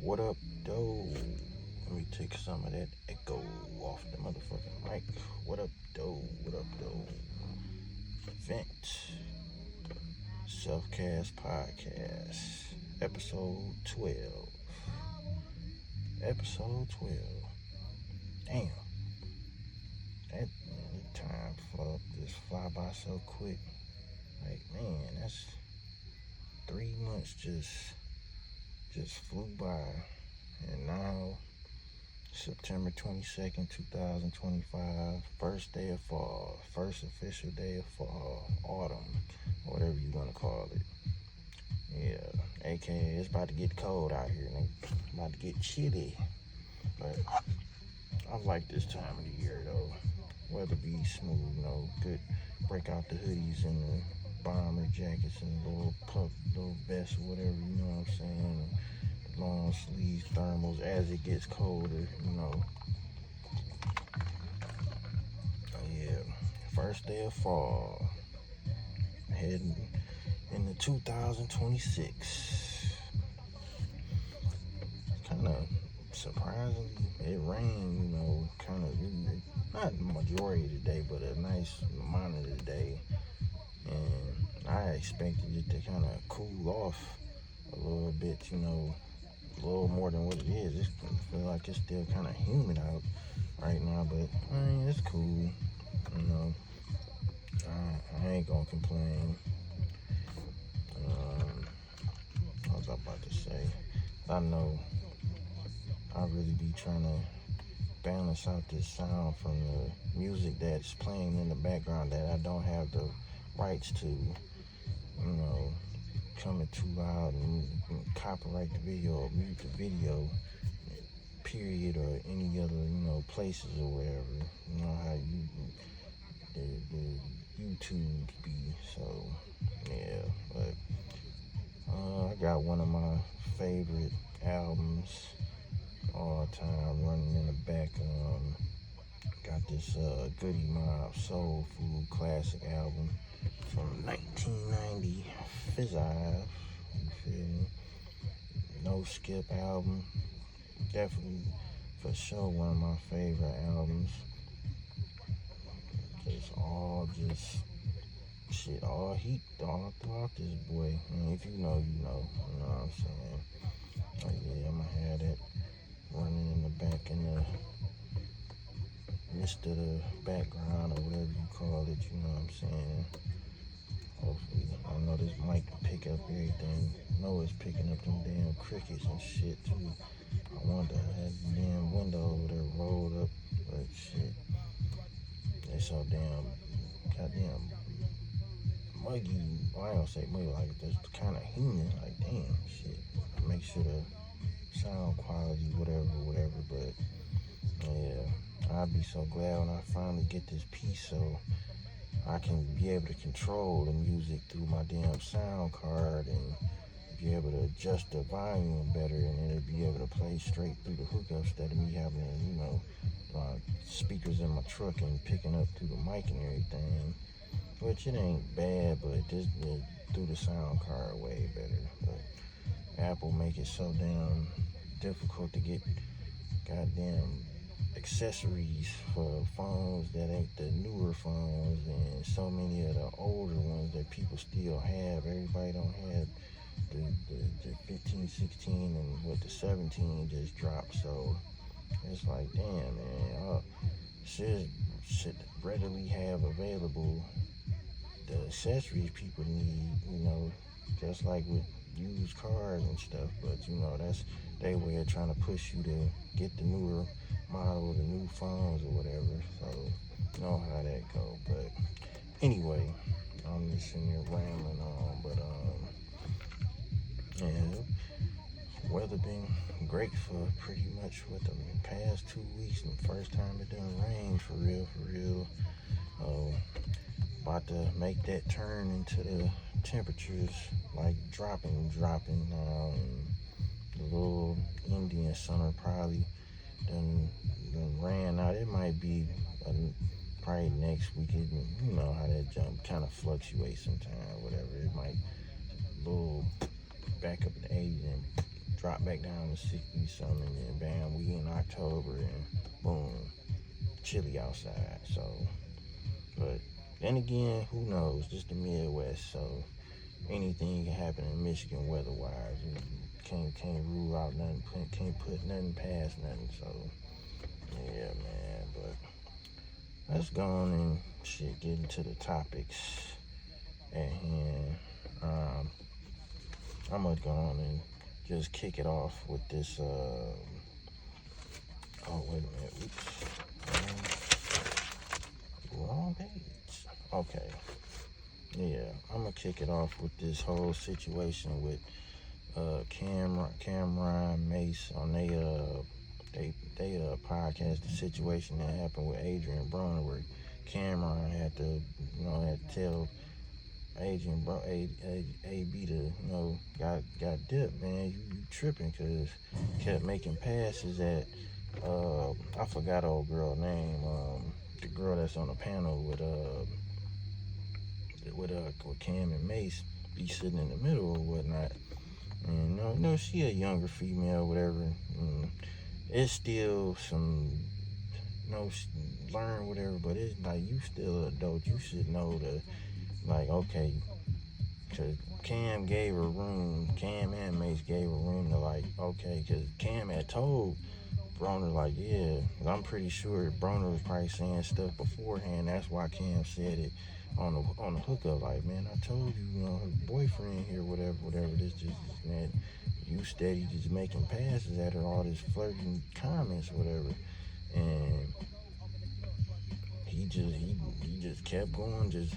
What up, though? Let me take some of that echo off the motherfucking mic. What up, though? What up, though? Vent. Selfcast Podcast. Episode 12. Episode 12. Damn. That time just fly by so quick. Like, man, that's 3 months just flew by. And now, September 22nd, 2025, first day of fall, first official day of fall, autumn, whatever you want to call it. Yeah, aka it's about to get cold out here, and it's about to get chilly. But I like this time of the year, though. Weather be smooth, good. Break out the hoodies and the bomber jackets and the little vests or whatever, you know what I'm saying? Long sleeve thermals as it gets colder, Yeah, first day of fall, heading into 2026. Kind of surprisingly, it rained, kind of, not the majority of the day, but a nice amount of the day. And I expected it to kind of cool off a little bit, a little more than what it is. I feel like it's still kind of humid out right now, but it's cool. I ain't gonna complain. What was I about to say? I know I really be trying to balance out this sound from the music that's playing in the background that I don't have the rights to, coming too loud and copyright the video or mute the video, period, or any other, places or wherever. You know how the YouTube be, so, yeah, but, I got one of my favorite albums all time running in the back. Got this Goody Mob Soul Food classic album from 1990, Fizz Eye, you feel me? No Skip album, definitely for sure one of my favorite albums. All heat all throughout this boy. If you know, you know what I'm saying. Like, yeah, I'ma have that running in the back in the midst of the background or whatever you call it, you know what I'm saying. Hopefully, I know this mic can pick up everything. I know it's picking up them damn crickets and shit too. I wonder how that damn window over there rolled up, but shit. It's so goddamn muggy. Well, I don't say muggy, like it's kind of humid. Like, damn, shit. Make sure the sound quality, whatever, but yeah, I'll be so glad when I finally get this piece so I can be able to control the music through my damn sound card and be able to adjust the volume better, and then it'll be able to play straight through the hookups instead of me having, speakers in my truck and picking up through the mic and everything, which it ain't bad, but this through the sound card way better. But Apple make it so damn difficult to get goddamn accessories for phones that ain't the newer phones, and so many of the older ones that people still have. Everybody don't have the 15, 16, and what the 17 just dropped, so it's like, damn, man, should readily have available the accessories people need, just like with used cars and stuff, but that's their way of trying to push you to get the newer model, the new phones or whatever, so you know how that go. But anyway, I'm just sitting here rambling on, but yeah, weather been great for pretty much what the past 2 weeks, and the first time it done rained for real. About to make that turn into the temperatures like dropping now, and the little Indian summer probably done ran out. It might be probably next week. You know how that jump kind of fluctuates sometimes, whatever. It might a little back up in the 80s and drop back down to 60 something, and then bam, we in October, and boom, chilly outside. So, but then again, who knows? Just the Midwest, so anything can happen in Michigan weather-wise. You can't rule out nothing, can't put nothing past nothing. So, yeah, man. But let's go on and get into the topics at hand. I'm gonna go on and just kick it off with this. Oh, wait a minute. Oops. Wrong page. Okay. Yeah, I'm gonna kick it off with this whole situation with Cameron Mace on they podcast, the situation that happened with Adrian Broner, where Cameron had to tell Adrian AB to got dipped, man. You tripping, cause kept making passes at I forgot old girl name, the girl that's on the panel with Cam and Mace be sitting in the middle or whatnot. And she a younger female, whatever. It's still some, learn whatever, but it's like you still an adult. You should know to, like, okay, cause Cam gave her room. Cam and Mace gave her room to, like, okay, cause Cam had told Broner, like, yeah, I'm pretty sure Broner was probably saying stuff beforehand. That's why Cam said it on the hookup, like, man, I told you, her boyfriend here, whatever, this, that. You steady just making passes at her, all this flirting comments, whatever, and he just kept going, just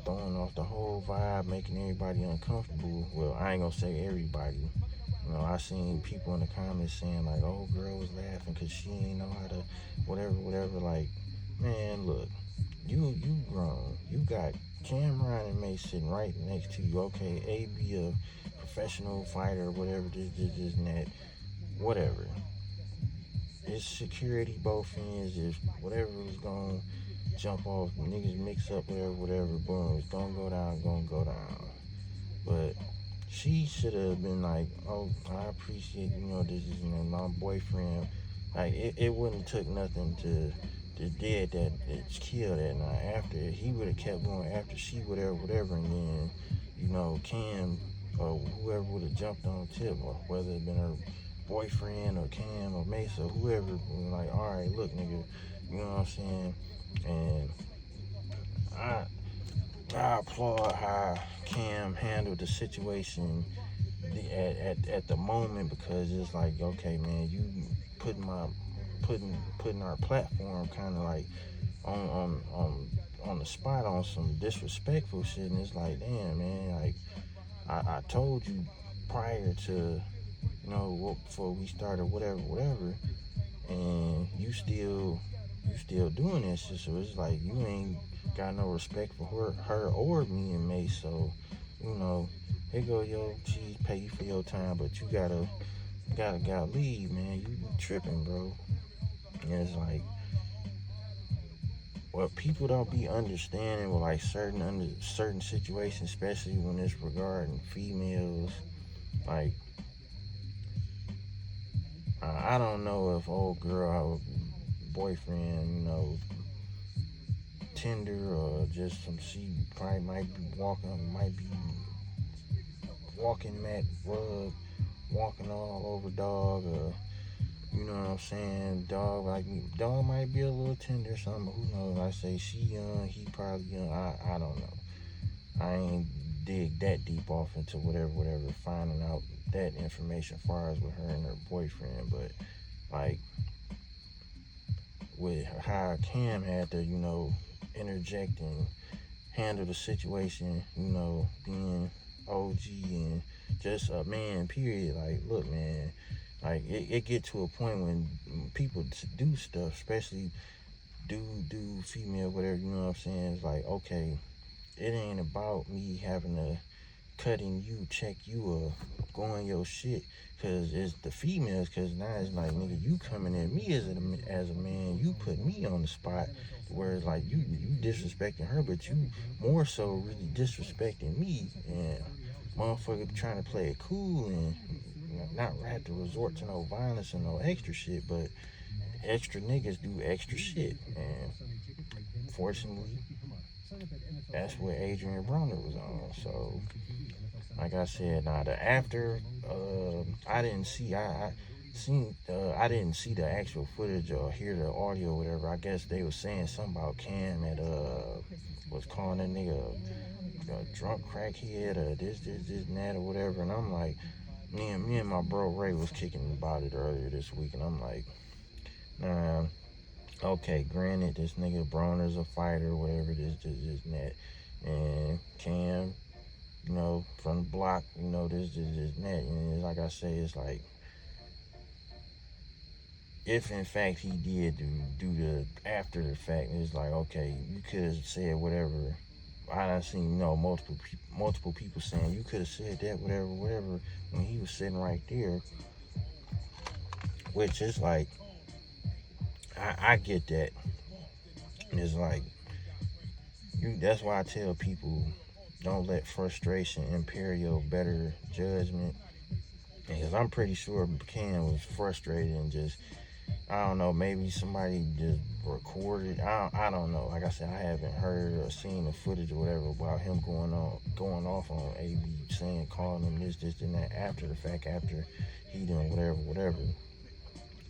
throwing off the whole vibe, making everybody uncomfortable. Well, I ain't gonna say everybody. I seen people in the comments saying, like, oh, girl was laughing because she ain't know how to, whatever. Like, man, look, you grown. You got Cameron and Mace sitting right next to you. Okay, AB a professional fighter, whatever, this and that, whatever. It's security both ends. If whatever was going to jump off, niggas mix up, whatever, boom, it's going to go down. But she should have been like, oh, I appreciate, this is my boyfriend. Like, it wouldn't took nothing to did that, it's killed that night. After, he would have kept going after she, whatever, and then, Cam or whoever would have jumped on tip, or whether it been her boyfriend or Cam or Mace or whoever, like, all right, look, nigga, you know what I'm saying? And I applaud how Cam handled the situation at the moment, because it's like, okay, man, you putting our platform kind of like on the spot on some disrespectful shit, and it's like, damn, man, like I told you prior to before we started whatever, and you still doing this shit. So it's like you ain't got no respect for her or me and Mace. So here go your cheese, pay you for your time, but you gotta leave, man. You tripping, bro. And it's like, what people don't be understanding with like certain situations, especially when it's regarding females. Like, I don't know if old girl boyfriend, Tinder or just she probably might be walking that rug, walking all over dog, or you know what I'm saying, dog might be a little tender or something, who knows. I say she young, he probably young, I don't know. I ain't dig that deep off into whatever, finding out that information as far as with her and her boyfriend. But like with how Cam had to, interject and handle the situation, being OG and just a man, period. Like, look, man, like it get to a point when people do stuff, especially do female, whatever, you know what I'm saying? It's like, okay, it ain't about me having to cutting you, check you, or going your shit, because it's the females. Because now it's like, nigga, you coming at me as a man, you put me on the spot, where it's like you disrespecting her, but you more so really disrespecting me, and motherfucker trying to play it cool and not have to resort to no violence and no extra shit, but extra niggas do extra shit. And fortunately, that's what Adrian Broner was on. So, like I said, now the after, I didn't see, I didn't see the actual footage or hear the audio or whatever. I guess they was saying something about Cam that was calling that nigga a drunk crackhead or this and that or whatever. And I'm like, me and my bro Ray was kicking about it earlier this week, and I'm like, nah, okay, granted, this nigga Broner's a fighter, whatever, this and that, and Cam, you know, from the block, you know, this and that, and like I say, it's like, if in fact he did do the after the fact, it's like, okay, you could have said whatever. I done seen, you know, multiple people saying you could have said that, whatever, when he was sitting right there, which is like, I get that. It's like, that's why I tell people, don't let frustration impair your better judgment. Because I'm pretty sure Cam was frustrated and just, I don't know, maybe somebody just recorded. I don't know. Like I said, I haven't heard or seen the footage or whatever about him going off on AB, saying, calling him this and that after the fact, after he done whatever.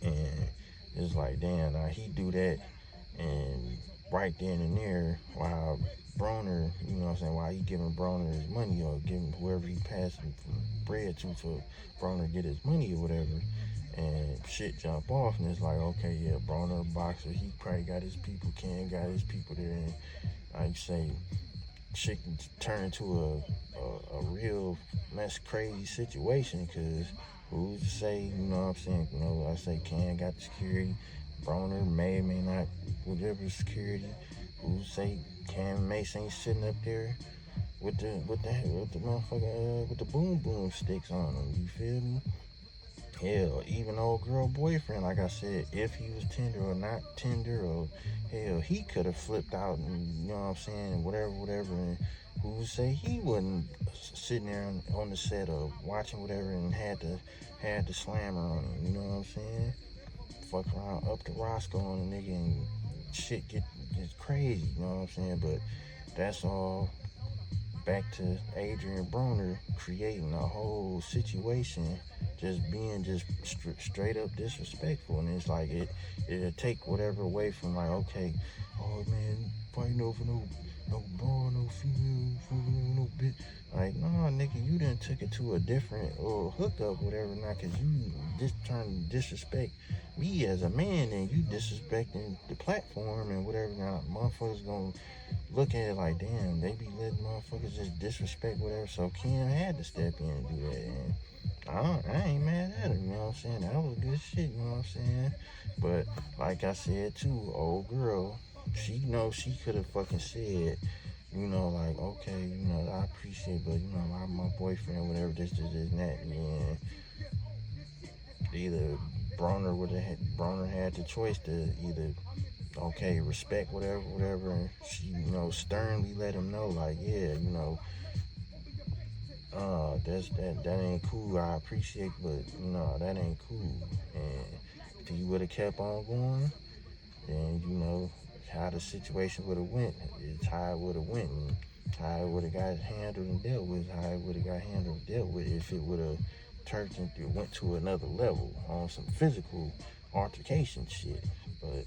And it's like, damn, now he do that, and right then and there, while Broner, you know what I'm saying, while he giving Broner his money or giving whoever he passing bread to for Broner to get his money or whatever, and shit jump off, and it's like, okay, yeah, Broner a boxer, he probably got his people, Ken got his people there, and like you say, shit can turn into a real crazy situation, because who's to say, you know what I'm saying, you know, I say Ken got the security, Broner may not, whatever security, who's to say Cam Mason ain't sitting up there with the motherfucker, with the boom sticks on him, you feel me? Hell, even old girl boyfriend, like I said, if he was tender or not tender, or hell, he could have flipped out, and you know what I'm saying, whatever, and who would say he wasn't sitting there on the set of watching whatever and had the slammer on him, you know what I'm saying? Fuck around, up to Roscoe on a nigga, and shit gets crazy, you know what I'm saying? But that's all back to Adrian Broner creating a whole situation, just being straight up disrespectful, and it's like it'll take whatever away from, like, okay, oh man, fighting over no ball, no female, no bitch. Like, nah, nigga, you done took it to a different hookup, whatever, not, cause you just trying to disrespect me as a man, and you disrespecting the platform and whatever. Now motherfuckers gonna look at it like, damn, they be letting motherfuckers just disrespect whatever. So Ken had to step in and do that, and I ain't mad at her, you know what I'm saying? That was good shit, you know what I'm saying? But like I said too, old girl, she knows she could have fucking said, you know, like, okay, you know, I appreciate, but you know, my boyfriend, whatever, this and that, and either Broner had the choice to either, okay, respect whatever, and she, you know, sternly let him know, like, yeah, you know, that ain't cool. I appreciate, but no, that ain't cool. And if he would have kept on going, then you know how the situation would have went. It's how it would have went, and how it would have got handled and dealt with. How it would have got handled and dealt with if it would have went to another level on some physical altercation shit. But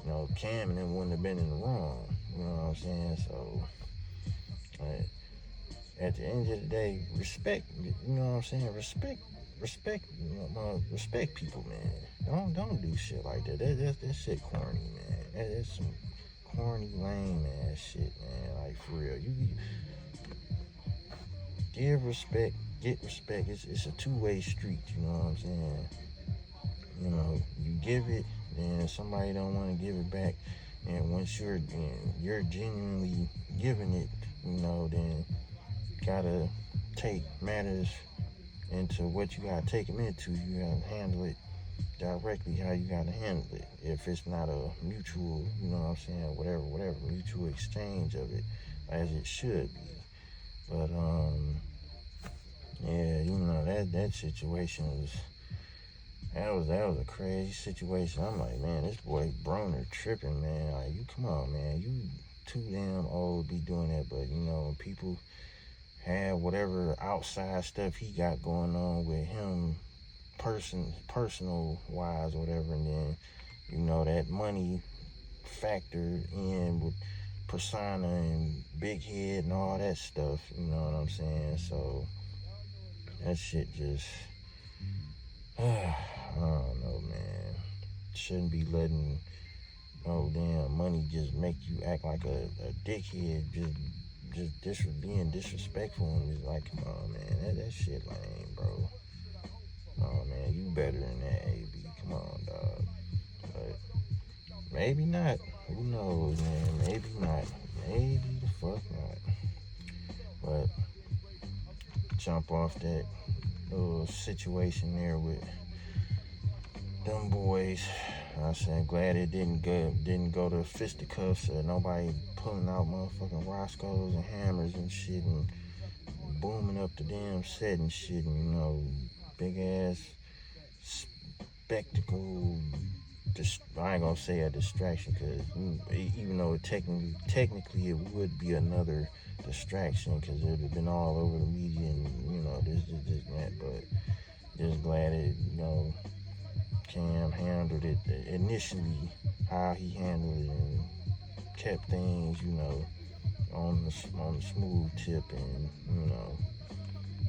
you know, Cam and them wouldn't have been in the wrong. You know what I'm saying? So. At the end of the day, respect, you know what I'm saying? Respect, respect people, man. Don't do shit like that. That shit corny, man. That's some corny, lame ass shit, man. Like, for real. You give respect, get respect. It's a two-way street, you know what I'm saying? You know, you give it, then somebody don't want to give it back. And once you're genuinely giving it, you know, then gotta take matters into what you gotta take them into. You gotta handle it directly how you gotta handle it. If it's not a mutual, you know what I'm saying, whatever, mutual exchange of it as it should be. But Yeah, that situation was a crazy situation. I'm like, man, this boy Broner tripping, man. Like, you come on, man, you too damn old to be doing that. But when people have whatever outside stuff he got going on with him, personal wise, or whatever, and then that money factored in with persona and big head and all that stuff. You know what I'm saying? So that shit just, I don't know, man. Shouldn't be letting no damn money just make you act like a dickhead. Just being disrespectful and just like, come on, man, that shit lame, bro. Oh man, you better than that, AB. Come on, dog. But maybe not. Who knows, man? Maybe not. Maybe the fuck not. But jump off that little situation there with them boys. I said, glad it didn't go to fisticuffs or nobody pulling out motherfucking Roscoe's and hammers and shit and booming up the damn set and shit, and big ass spectacle. I ain't gonna say a distraction, because even though technically it would be another distraction, because it would have been all over the media and this and that. But just glad it Cam handled it initially, how he handled it, and kept things on the smooth tip, and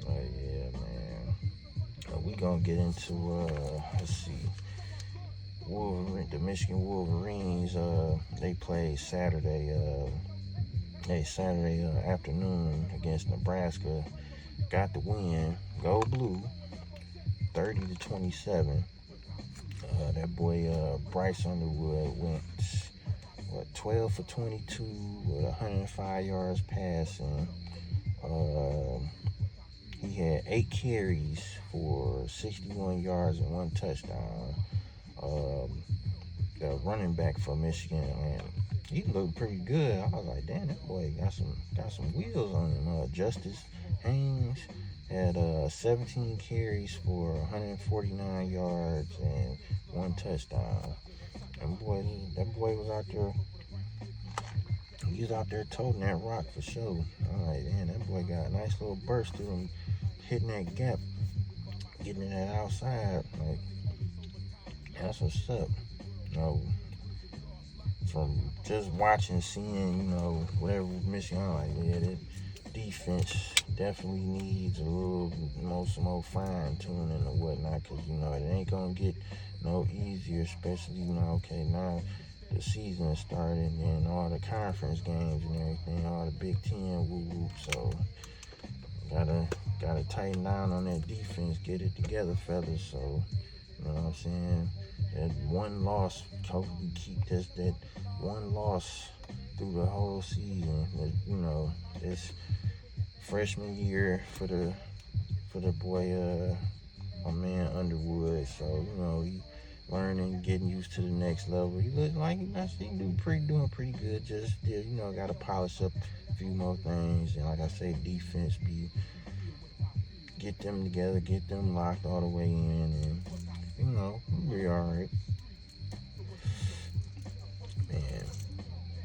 yeah, man. We gonna get into let's see. The Michigan Wolverines, they played Saturday afternoon against Nebraska. Got the win. Go Blue, 30-27. That boy Bryce Underwood went 12 for 22 with 105 yards passing. He had 8 carries for 61 yards and 1 touchdown. The running back for Michigan, and he looked pretty good. I was like, damn, that boy got some wheels on him. Justice Haynes had 17 carries for 149 yards and 1 touchdown. And that boy was out there. He was out there toting that rock for sure. I'm like, man, that boy got a nice little burst to him, hitting that gap, getting it that outside. Like, that's what's up. From just watching, seeing, whatever Michigan, I'm like, yeah, that defense definitely needs a little some more fine tuning or whatnot, because it ain't gonna get no easier, especially now the season is starting and all the conference games and everything, all the Big Ten woo. So gotta tighten down on that defense, get it together, fellas. So you know what I'm saying? That one loss, hopefully keep that one loss through the whole season. This freshman year for the boy, my man Underwood. So he learning, getting used to the next level. He look like he doing pretty good. Just got to polish up a few more things. And like I say, defense get them together, get them locked all the way in, and we'll be all right. Man,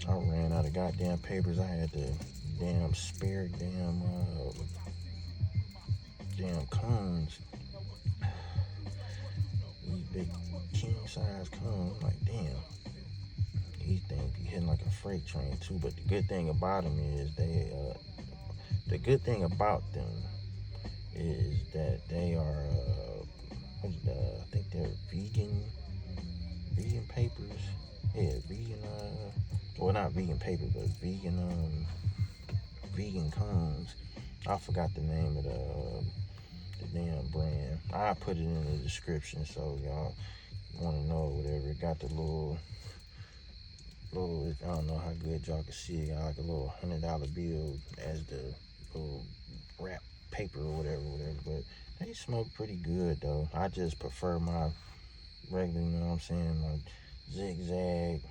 I ran out of goddamn papers. I had to damn spare damn cones. These big king size cones. Like, damn. These things be hitting like a freight train too. But the good thing about them is that they are I think they're vegan papers. Yeah, vegan well, not vegan paper, but vegan cones. I forgot the name of the damn brand. I put it in the description, so y'all want to know whatever. It got the little, I don't know how good y'all can see it. Got like a little $100 bill as the little wrap paper or whatever. But they smoke pretty good though. I just prefer my regular, like zigzag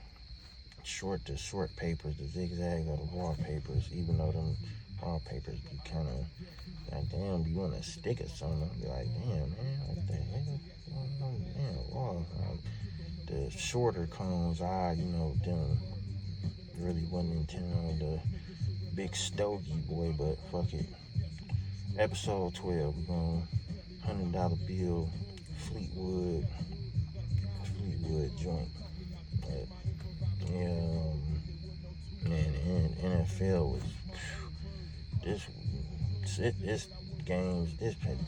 short papers, the zigzags or the raw papers, even though them wallpapers be kind of, like, damn, be want to stick or something. Be like, damn, man, what the hell? Damn, wow. The shorter cones, them really wasn't intending the big stogie boy, but fuck it. Episode 12, we going $100 bill Fleetwood joint. But, yeah, man, and NFL was this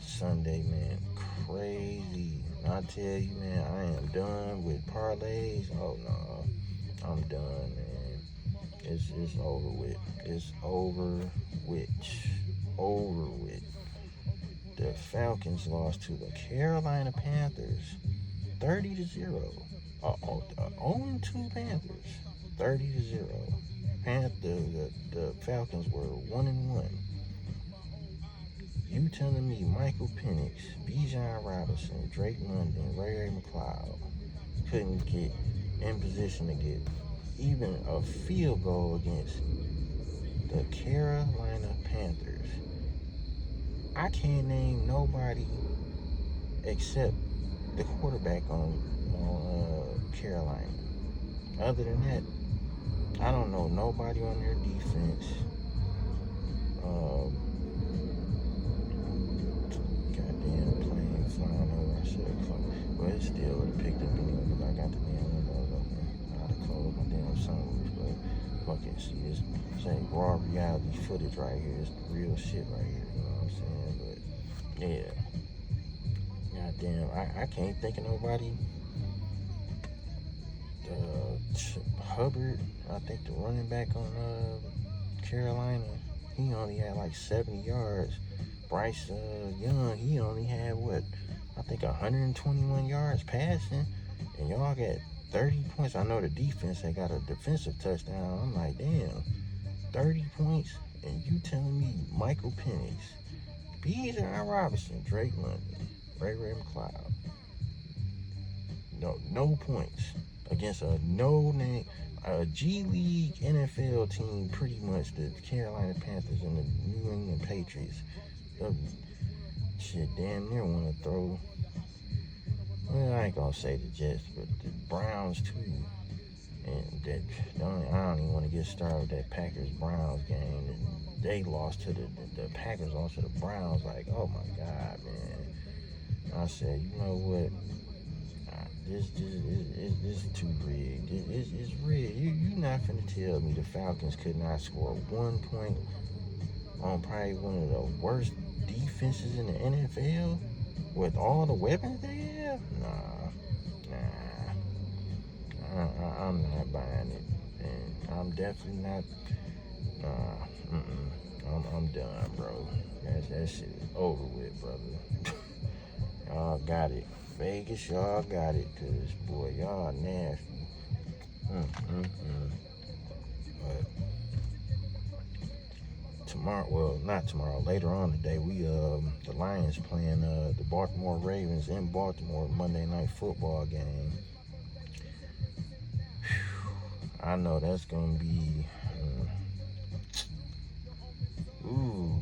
Sunday, man, crazy. And I tell you, man, I am done with parlays. Oh no, I'm done, man. It's over with. It's over with. Over with. The Falcons lost to the Carolina Panthers 30-0. 0-2 Panthers, 30-0. The Falcons were 1-1. You telling me Michael Penix, Bijan Robinson, Drake London, Ray McLeod couldn't get in position to get even a field goal against the Carolina Panthers? I can't name nobody except the quarterback on Carolina. Other than that, I don't know nobody on their defense. Goddamn plane flying over. I should have closed. But it still would have picked up anyway because I got the damn windows open. I'd have closed my damn sunroof. But fuck it, see, this ain't raw reality footage right here. It's the real shit right here. You know what I'm saying? But yeah. Goddamn, I can't think of nobody. Hubbard, I think the running back on Carolina, he only had like 70 yards. Bryce Young, he only had I think 121 yards passing, and y'all got 30 points. I know the defense they got a defensive touchdown. I'm like, damn, 30 points, and you telling me Michael Penix, Bijan Robinson, Drake London, Ray McLeod, no points against a no-name, a G League NFL team, pretty much the Carolina Panthers and the New England Patriots. Shit, damn near want to throw. Well, I ain't gonna say the Jets, but the Browns too. And I don't even want to get started with that Packers-Browns game. And they lost to the Packers lost to the Browns. Like, oh my God, man. I said, you know what? This is too rigged. It's rigged. You not finna tell me the Falcons could not score 1 point on probably one of the worst defenses in the NFL with all the weapons they have? Nah. I'm not buying it, and I'm definitely not. I'm done, bro. That shit is over with, brother. Y'all got it. Vegas, y'all got it, cause boy, y'all nasty. But tomorrow, well, not tomorrow, later on today, we the Lions playing the Baltimore Ravens in Baltimore, Monday Night Football game. I know that's gonna be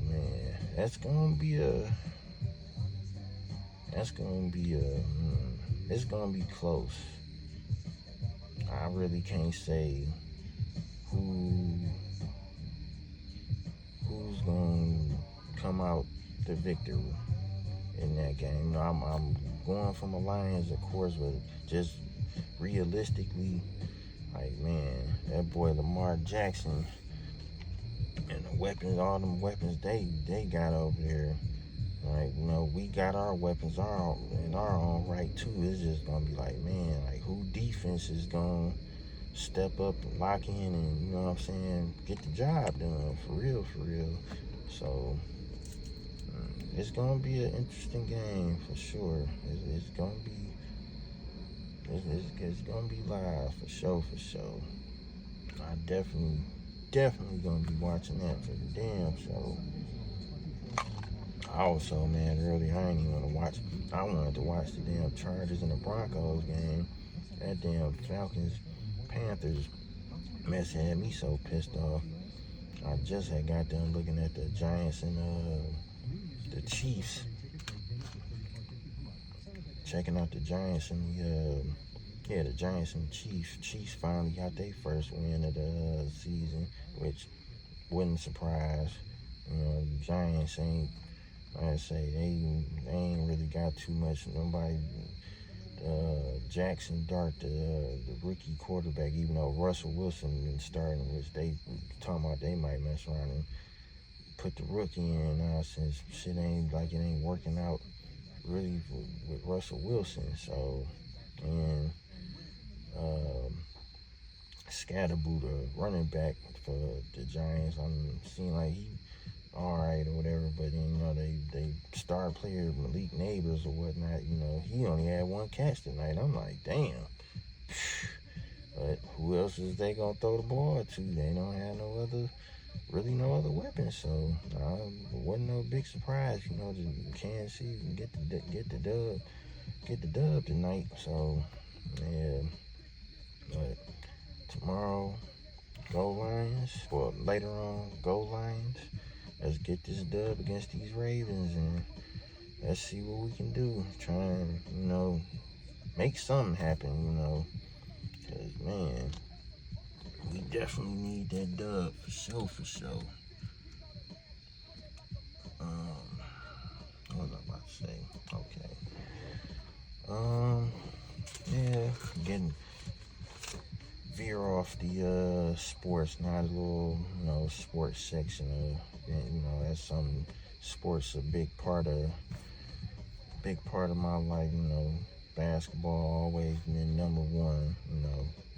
man, it's gonna be close. I really can't say who's gonna come out the victor in that game. You know, I'm going for my Lions, of course, but just realistically, like, man, that boy Lamar Jackson and the weapons, all them weapons they got over there. Like, you know, we got our weapons in our own right too. It's just gonna be like, man, like, who defense is gonna step up and lock in and, you know what I'm saying, get the job done for real. So it's gonna be an interesting game for sure. It's gonna be live for sure. I definitely gonna be watching that for the damn show. Also, man, earlier I ain't even want to watch. I wanted to watch the damn Chargers and the Broncos game. That damn Falcons Panthers mess had me so pissed off. I just had got done looking at the Giants and the Chiefs. Checking out the Giants and the Giants and the Chiefs. Chiefs finally got their first win of the season, which wouldn't surprise. The Giants ain't, like I say, they ain't really got too much. Nobody. Jackson Dart, the rookie quarterback, even though Russell Wilson been starting, which they talking about they might mess around and put the rookie in now since shit ain't working out really with Russell Wilson. So, and Scatterboot, running back for the Giants, I'm seeing like he alright or whatever, but then they star player Malik Neighbors or whatnot, he only had one catch tonight. I'm like, damn. But who else is they gonna throw the ball to? They don't have no other weapons, so it wasn't no big surprise, the Kansas City get the dub tonight. So yeah, but tomorrow, go Lions. Well, later on, go Lions. Let's get this dub against these Ravens and let's see what we can do. Try and, make something happen, because, man, we definitely need that dub for sure. What was I about to say? Okay. Yeah, getting veer off the sports, not a little, sports section of, that's something. Sports a big part of my life. Basketball always been number one.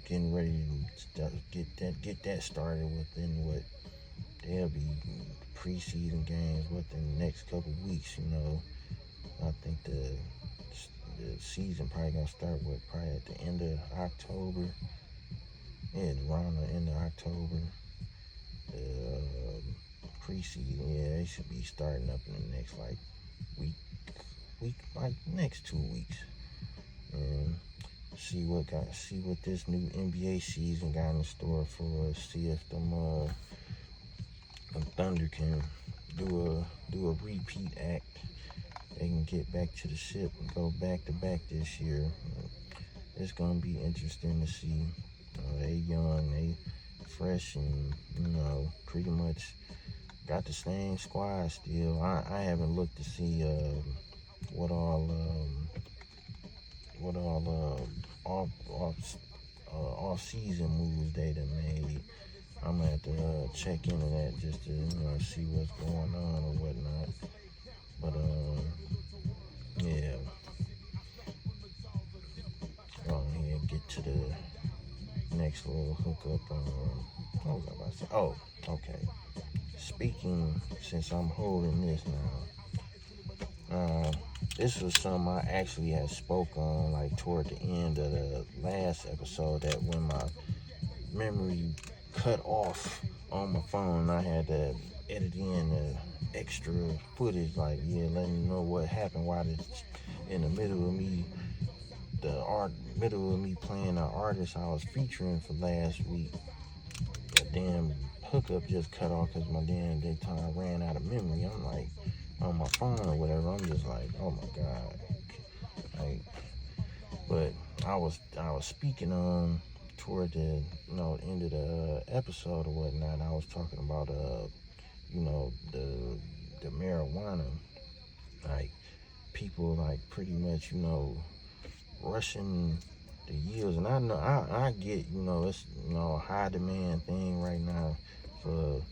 Getting ready to get that started within what they'll be preseason games within the next couple weeks. I think the season probably gonna start probably at the end of October. Yeah, around the end of October. Preseason, yeah, they should be starting up in the next next 2 weeks, and see what this new NBA season got in store for us. See if them Thunder can do a repeat act. They can get back to the ship and go back to back this year. It's gonna be interesting to see. They young, they fresh, and pretty much got the same squad still. I haven't looked to see what all off season moves they done made. I'm gonna have to check into that just to see what's going on or whatnot. But yeah. Go ahead and get to the next little hookup. What was I about to say? Oh, okay. Speaking, since I'm holding this now, this was something I actually had spoke on like toward the end of the last episode, that when my memory cut off on my phone, I had to edit in the extra footage, letting you know what happened while it's in the middle of me playing the artist I was featuring for last week. The damn hookup just cut off because my damn Daytona ran out of memory. I'm like, on my phone or whatever, I'm just like, oh my God. But I was speaking on toward the end of the episode or whatnot. I was talking about the marijuana, people pretty much rushing the yields, and I know I get it's a high demand thing right now for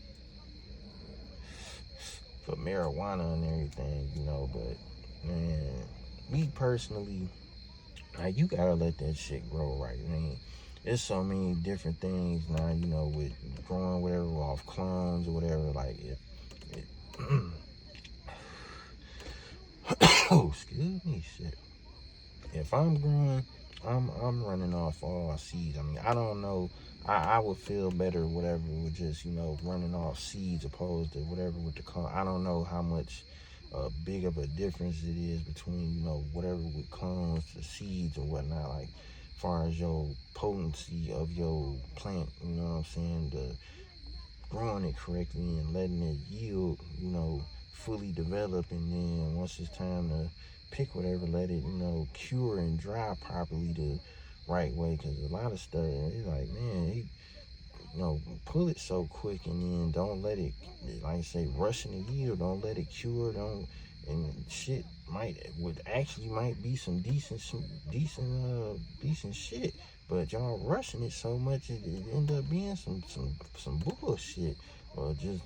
marijuana and everything, but man, me personally, you gotta let that shit grow right. There's so many different things now, with growing whatever off clones or whatever. Oh, excuse me, shit. If I'm growing, I'm running off all seeds. I don't know. I would feel better, whatever, with just, running off seeds opposed to whatever with the clone. I don't know how much big of a difference it is between, whatever with clones to seeds or whatnot, far as your potency of your plant, you know what I'm saying? growing it correctly and letting it yield, you know, fully develop. And then once it's time to pick whatever, let it, you know, cure and dry properly the right way. Because a lot of stuff, it's like, man, you know, pull it so quick and then don't let it, like I say, rushing the yield. Don't let it cure. Don't, and shit might be some decent shit. But y'all rushing it so much, it end up being some bullshit, or just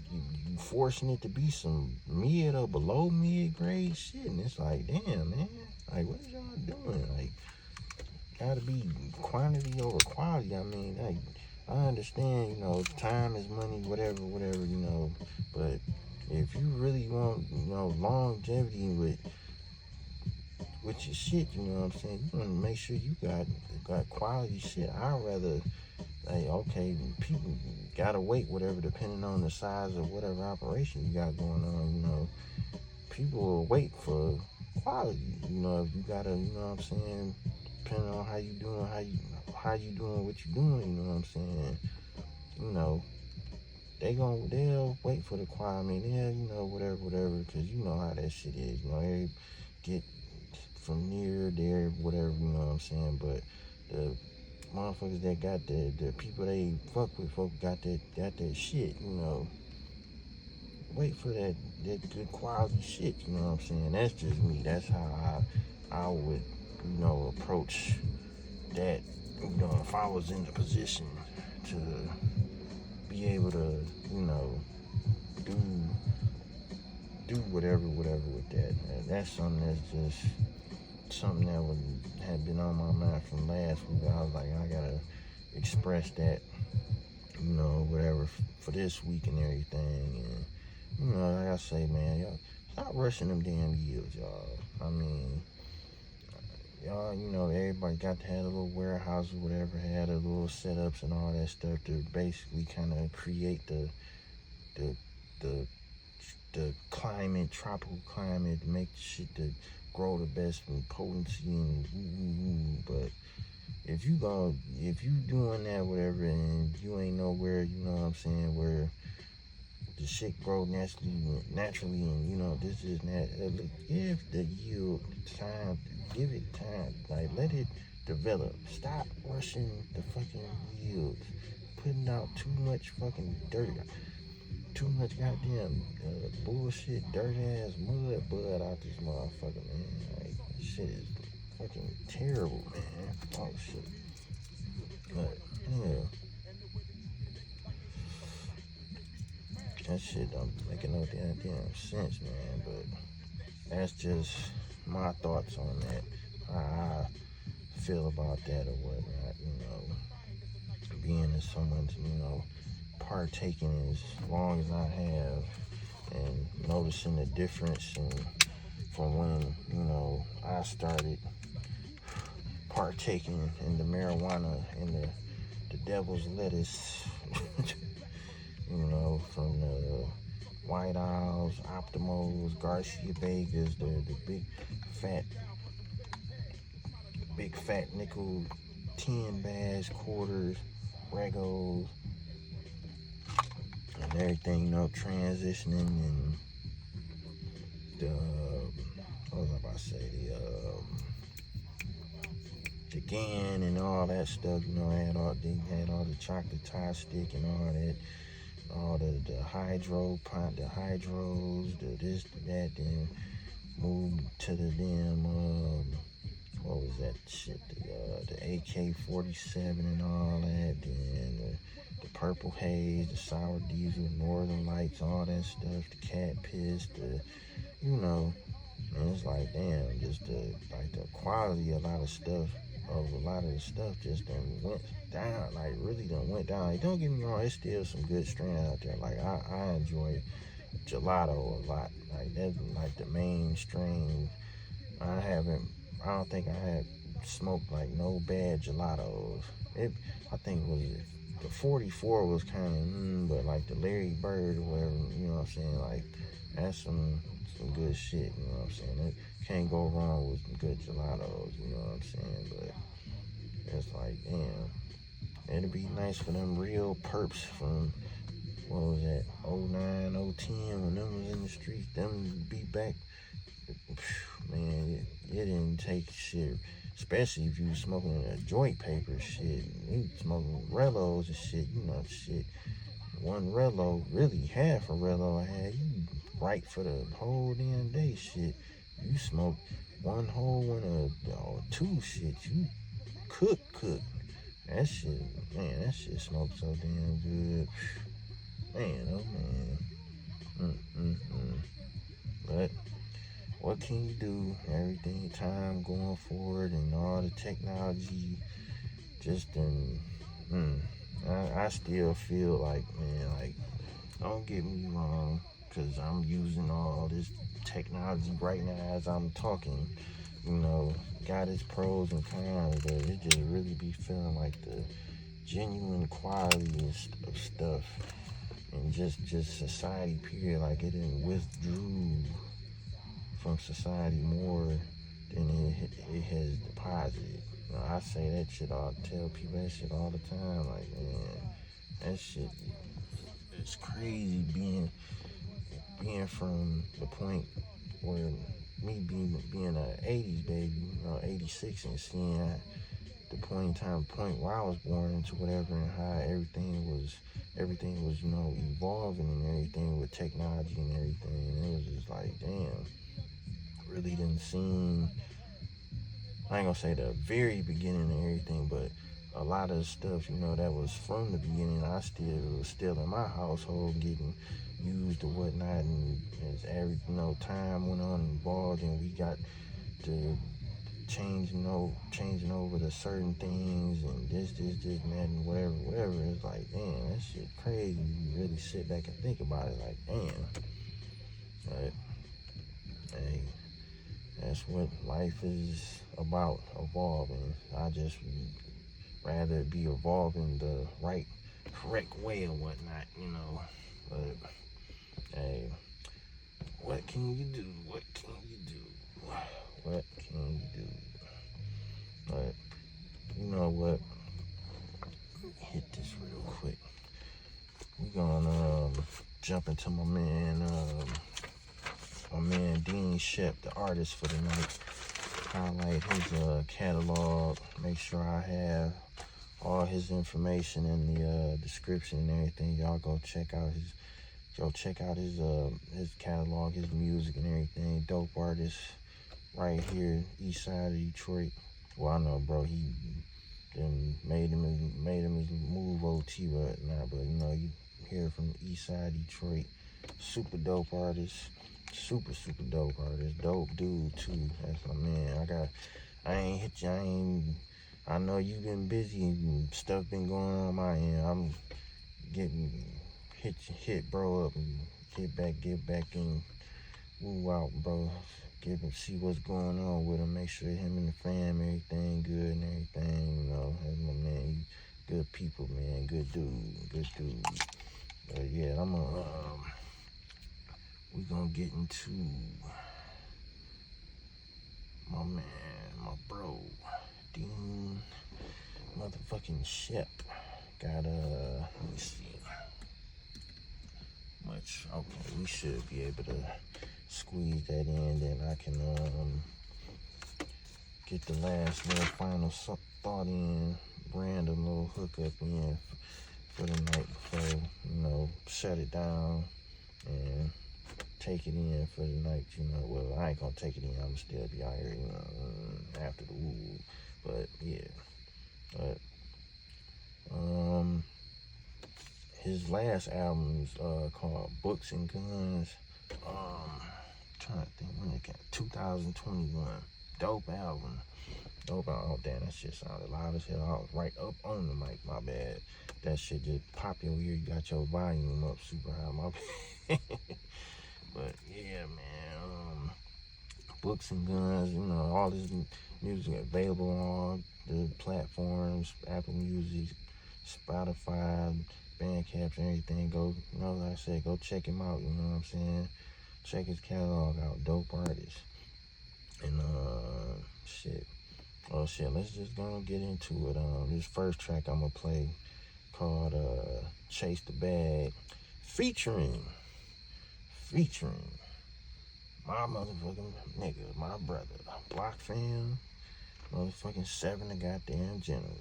you forcing it to be some mid or below mid grade shit. And it's like, damn, man, like, what is y'all doing? Like, gotta be quantity over quality. I mean, like, I understand, you know, time is money, whatever, you know, but if you really want, you know, longevity with your shit, you know what I'm saying, you want to make sure you got quality shit. I'd rather, like, okay, people gotta wait, whatever, depending on the size of whatever operation you got going on, you know, people will wait for quality, you know, if you gotta, you know what I'm saying, depending on how you doing what you doing, you know what I'm saying, you know, they'll wait for the quality. I mean, yeah, you know, whatever, because you know how that shit is, you know, they get from near there, whatever, you know what I'm saying, but the motherfuckers that got the people they fuck with, folks got that shit, you know, wait for that good quality shit, you know what I'm saying. That's just me. That's how I would, you know, approach that, you know, if I was in the position to be able to, you know, do whatever with that. And that's something that's just something that had been on my mind from last week. I was like, I gotta express that, you know, whatever, for this week and everything. And, you know, like I say, man, y'all stop rushing them damn yields, y'all. I mean, y'all, you know, everybody got to have a little warehouse or whatever, had a little setups and all that stuff to basically kind of create the climate, tropical climate, to make the shit to grow the best in potency and but if you doing that, whatever, and you ain't nowhere, you know what I'm saying, where the shit grow naturally, and you know, this is not, give the yield time, give it time, like, let it develop. Stop rushing the fucking yields, putting out too much fucking dirt, too much goddamn bullshit, dirt ass mud bud out this motherfucker, man. Like, this shit is fucking terrible, man. Oh shit. But yeah, that shit don't make no damn sense, man. But that's just my thoughts on that. How I feel about that or whatnot, you know. Being in someone's, you know, partaking as long as I have, and noticing the difference from when, you know, I started partaking in the marijuana and the devil's lettuce, you know, from the White Owls, Optimals, Garcia Vegas, the big fat nickel 10 bags, quarters, Regos, and everything, you know, transitioning, and what was I about to say, the GAN and all that stuff, you know, they had all the chocolate tie stick and all that, all the hydros, the this, the that, then moved to the damn, what was that shit, the AK-47 and all that, then the purple haze, the sour diesel, northern lights, all that stuff, the cat piss, you know, and it's like, damn, just the quality of a lot of the stuff just done went down, like, really done went down. Like, don't get me wrong, there's still some good strain out there. Like, I enjoy gelato a lot. Like, that's like the main strain. I don't think I had smoked like no bad gelatos. I think it was the 44 was kind of, but like the Larry Bird or whatever, you know what I'm saying? Like, that's some good shit, you know what I'm saying? It can't go wrong with some good gelatos, you know what I'm saying? But it's like, damn, it'd be nice for them real perps from what was that, '09, '10, when them was in the streets, them be back, man, it didn't take shit, especially if you was smoking a joint paper shit, you smoking Rellos and shit, shit, one Rello, really half a Rello I had, you right for the whole damn day shit, you smoke one whole one or two shit, you cook, that shit, man, that shit smoked so damn good, man, oh man, but what can you do? Everything, time going forward, and all the technology, just I still feel like, man, like, don't get me wrong, because I'm using all this technology right now as I'm talking, got its pros and cons, but it just really be feeling like the genuine quality of stuff, and just society, period, like it didn't withdrew from society more than it has deposited. I say that shit tell people that shit all the time. Like, man, that shit is crazy being from the point where me being a 80s baby, 86, and seeing the point where I was born into whatever, and how everything was, evolving and everything with technology and everything. And it was just like, damn, really didn't seem, I ain't gonna say the very beginning and everything, but a lot of the stuff, that was from the beginning, I still in my household getting used or whatnot. And as every, time went on and evolved, and we got to changing over to certain things, and this, and that, and whatever. It's like, damn, that shit crazy. You really sit back and think about it, like, damn. But, hey, that's what life is about, evolving. I just rather it be evolving the correct way or whatnot, But, hey, what can you do? What can you do? What can you do? But, you know what? Hit this real quick. We're gonna jump into my man Dean Shep, the artist for the night. Highlight his catalog. Make sure I have all his information in the description and everything. Y'all go check out his catalog, his music and everything. Dope artist right here, east side of Detroit. Well, I know, bro, he then made him his move OT right now, but you hear from the east side of Detroit. Super dope artist. Super dope artist. Dope dude too. That's my man. I ain't hit you. I know you've been busy and stuff been going on my end. I'm getting hit bro up and get back and move out, bro. See what's going on with him. Make sure him and the fam, everything good and everything. That's my man. Good people, man. Good dude. But yeah, we gonna get into my man, my bro, Dean motherfucking Shep. Let me see. Okay, we should be able to squeeze that in, then I can get the last little final thought in, brand a little hookup in for the night before, shut it down and take it in for the night, Well, I ain't gonna take it in, I'm still be out here, after the woo. But yeah. But his last album is called Books and Guns. Trying to think when it came. 2021. Dope album. Oh damn, that shit sounded loud as hell. I was right up on the mic, my bad. That shit just pop your ear. You got your volume up super high, my bad. But yeah, man. Books and Guns, all this music available on all the platforms, Apple Music, Spotify, Bandcamp, and everything. Go, like I said, go check him out, you know what I'm saying? Check his catalog out, dope artist. And shit. Oh shit, let's just go and get into it. This first track I'm gonna play called Chase the Bag featuring my motherfucking nigga, my brother, Block Fam, motherfucking 7 the goddamn general,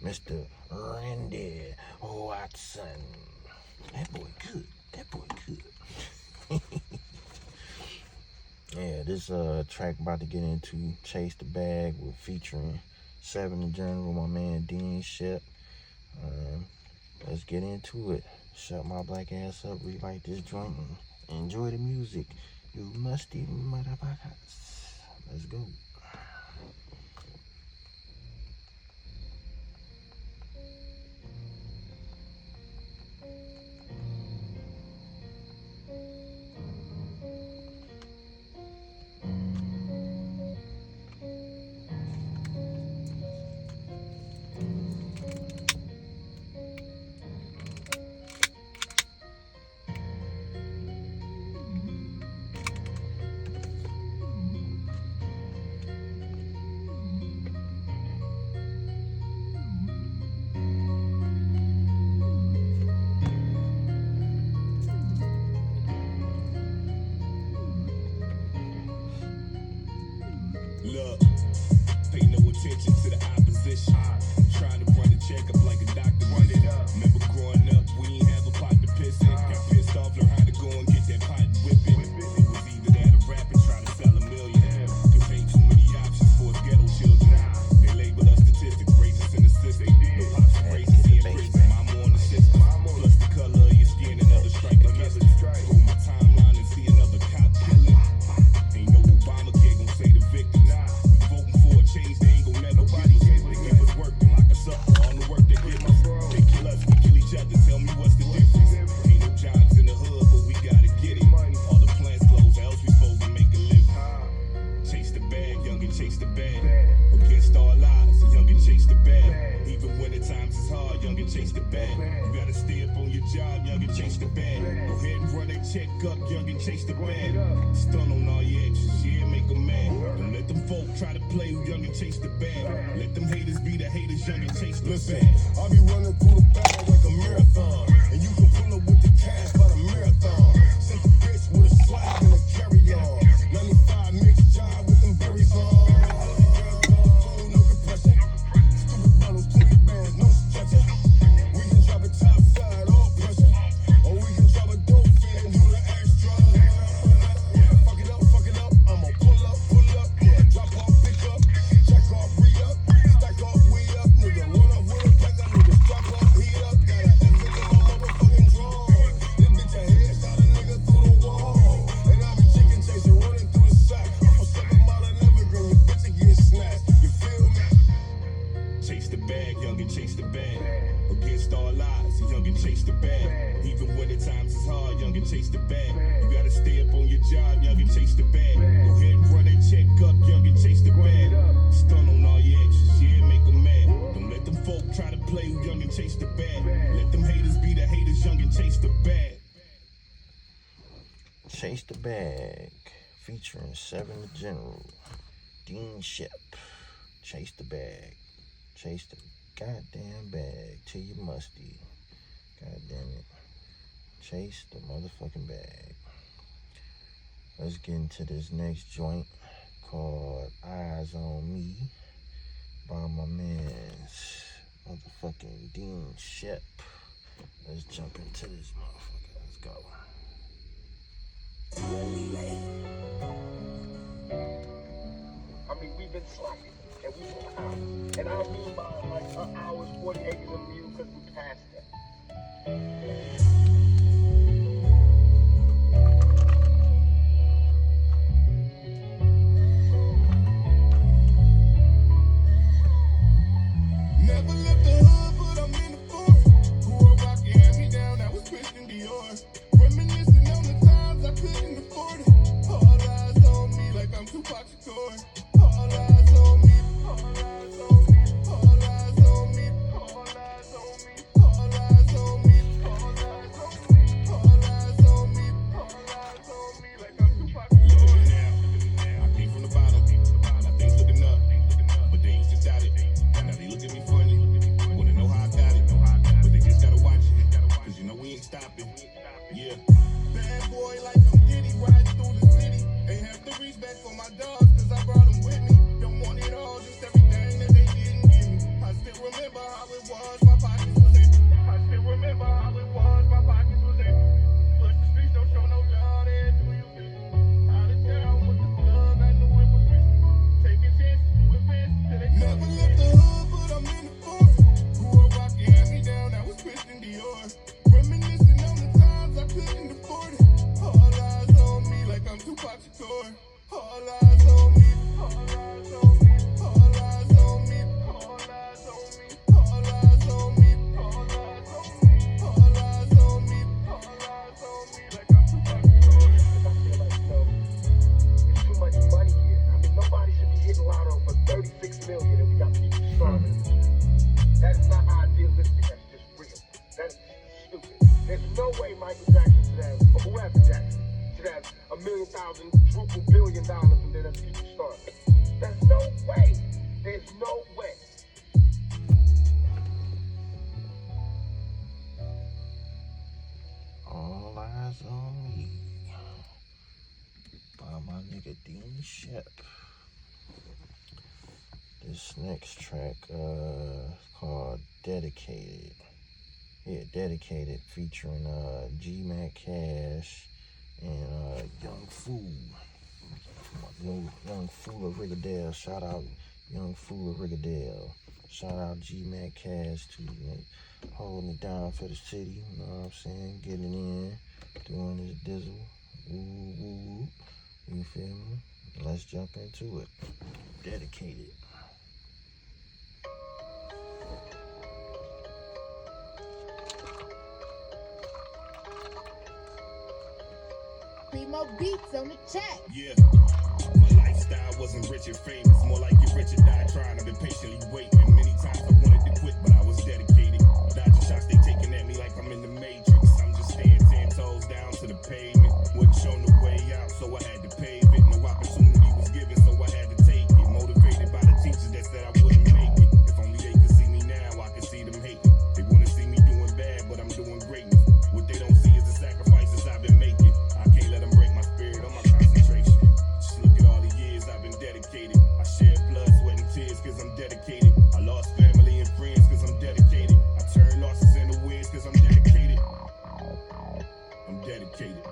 Mr. Randy Watson. That boy good. Yeah, this track about to get into Chase the Bag with featuring 7 the general, my man Dean Shep. Let's get into it. Shut my black ass up, relight this joint, and enjoy the music. You musty motherfuckers. Let's go. Look, pay no attention to the opposition. I'm trying to run a checkup like a doctor. Run it up. Remember growing up, we ain't have a pot to piss in. Got pissed off, learned how to go and get that pot and whip it. It was either that or rap and try to sell a million. Cause ain't too many options for us ghetto children. They label us statistics, racist in the system. No pops and racist in prison. Mama on the system. Plus the color of your skin, another strike against it. Go my timeline and see another cop killing. Ain't no Obamacare gon' say the victim. Voting for a change, they ain't gon' let nobody. They give us work and lock us up for all the work they give us. They kill us, we kill each other. Tell me what's the difference? Ain't no jobs in the hood, but we gotta get it. All the plants closed, else we supposed to make a living. Chase the bag, youngin', chase the bag. Against all odds, youngin', chase the bag. Even when the times is hard, youngin', chase the bag. You gotta stay up on your job, youngin', chase the bag. Go ahead and run that check up, youngin', chase the bag. Stun on all your exes, yeah, make them mad. Don't let them folk try to play you, youngin', chase the bag. Let them haters be the haters, youngin', chase the bag. I'll be running through the bag like a marathon, and you can pull up with the cash by the marathon. Sent the bitch with a swag and a carry-on. 95 mixed jive with them berries on. No compression. Stupid bottles, 20 bands, no stretching. We can drop it top side, all pressure. Or we can drop a dope fit and do the extra. Fuck it up, I'ma pull up, yeah. Drop off, pick up, check off, re-up, stack off, we up, nigga. Run up with a pack of niggas, drop off, heat up. Got an F in my motherfucking draw. This bitch a headshot a nigga through the wall. And I be chicken chasing, running through the sack. I'm a 7 mile and evergreen, your bitch a get snatched. You feel me? Chase the bag, youngin', chase the bag. Against all odds, youngin', chase the bag. Even when the times is hard, youngin', chase the bag. You gotta stay up on your job, youngin', chase the bag. Go ahead and run that check up, youngin', chase the bag. Stun on all your exes, yeah, make them mad. Don't let them folk try to play you, youngin', chase the bag. Let them haters be the haters, youngin', chase the bag. Chase the Bag, featuring 7 the general, Dean Shep. Chase the bag. Chase the goddamn bag till you musty. God damn it. Chase the motherfucking bag. Let's get into this next joint called Eyes on Me by my man's motherfucking Dean Shep. Let's jump into this motherfucker. Let's go. I mean, we've been slacking, and we won't have. And I mean by like an hour's 40 acres of view because we passed that. Never left the hood, but I'm in the forest. Grew up rockin', hand me down, that was Christian Dior. Reminiscing on the times I couldn't afford it. All eyes on me like I'm Tupac Shakur. All eyes on me, all eyes on me, all eyes on me, all eyes on me, all eyes on me, all eyes 36 million and we got people starving in the street. That is not idealistic, that's just real. That is stupid. There's no way Michael Jackson should have, or whoever Jackson, should have $1 million, $2 billion and then have people starving. There's no way. There's no way. All Eyes on Me by my nigga Dean Shep. This next track called Dedicated. Yeah, Dedicated, featuring G-Mac Cash and Young Fool. Young Fool of Rigadale. Shout out Young Fool of Rigadale. Shout out G-Mac Cash too, man. Holding it down for the city, you know what I'm saying? Getting in, doing his dizzle. Woo, woo, woo. You feel me? Let's jump into it. Dedicated. Primo beats on the track. Yeah. My lifestyle wasn't rich and famous, more like get rich or die trying. I've been patiently waiting. Many times I wanted to quit, but I was dedicated. Dodging shots, they taking at me like I'm in the Matrix. I'm just staying 10 toes down to the pavement. Wasn't shown the way out, so I had to pave it. No opportunity was given, so I had to take it. Motivated by the teachers that said I wouldn't make it. If only they could see me now, I could see them hating. They wanna see me doing bad, but I'm doing greatness. What they don't see is the sacrifices I've been making. I can't let them break my spirit or my concentration. Just look at all the years I've been dedicated. I shed blood, sweat, and tears cause I'm dedicated. I lost family and friends cause I'm dedicated. I turned losses into wins cause I'm dedicated. I'm dedicated.